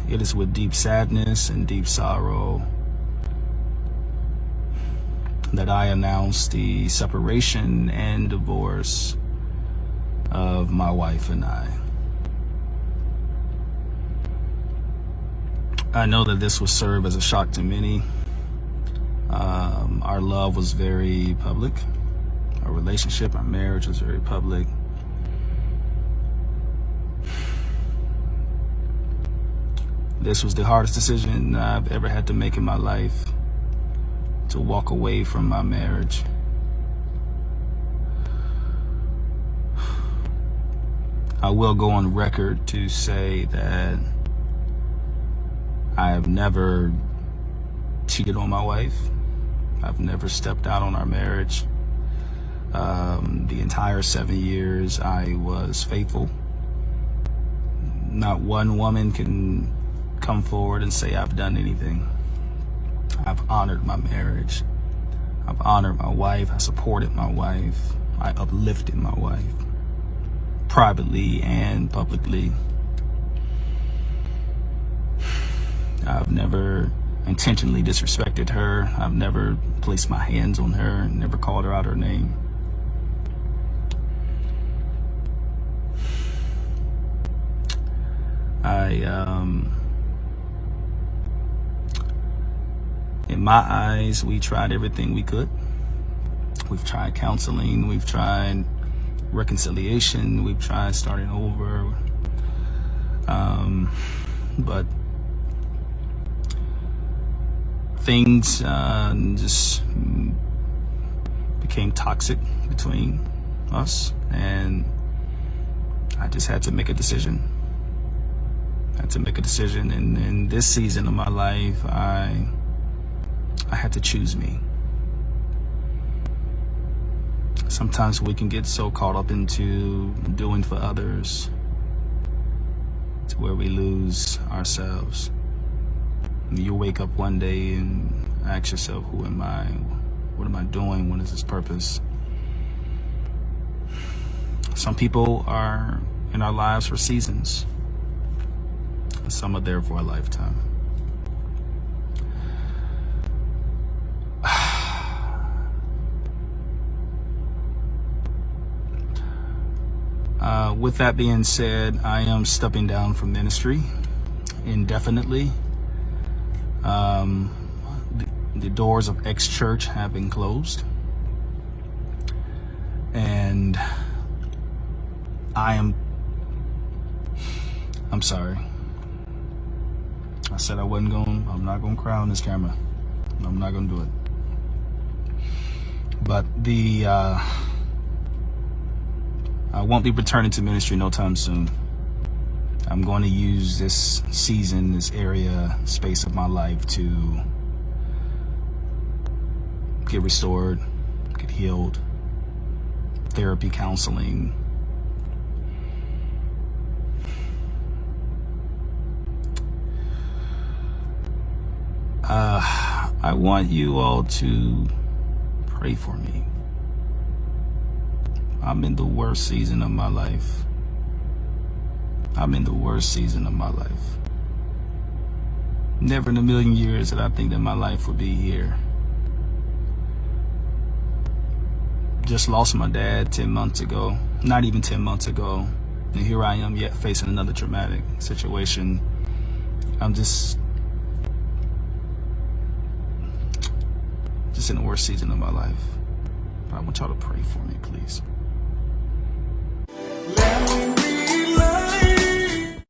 It is with deep sadness and deep sorrow that I announce the separation and divorce of my wife and I. I know that this will serve as a shock to many. Our love was very public. Our relationship, our marriage was very public. This was the hardest decision I've ever had to make in my life, to walk away from my marriage. I will go on record to say that I have never cheated on my wife. I've never stepped out on our marriage. The entire 7 years I was faithful. Not one woman can come forward and say I've done anything. I've honored my marriage. I've honored my wife. I supported my wife. I uplifted my wife, privately and publicly. I've never intentionally disrespected her. I've never placed my hands on her, never called her out her name. In my eyes, we tried everything we could. We've tried counseling, we've tried reconciliation, we've tried starting over. But things just became toxic between us, and I just had to make a decision. And in this season of my life, I had to choose me. Sometimes we can get so caught up into doing for others to where we lose ourselves. And you wake up one day and ask yourself, who am I? What am I doing? What is this purpose? Some people are in our lives for seasons. Some are there for a lifetime. With that being said, I am stepping down from ministry indefinitely. The doors of X Church have been closed, and I'm sorry. I said I'm not gonna cry on this camera. I'm not gonna do it. But I won't be returning to ministry no time soon. I'm going to use this season, this area, space of my life to get restored, get healed, therapy, counseling. I want you all to pray for me. I'm in the worst season of my life. Never in a million years did I think that my life would be here. Just lost my dad 10 months ago, not even 10 months ago. And here I am yet facing another traumatic situation. I'm just in the worst season of my life. I want y'all to pray for me, please.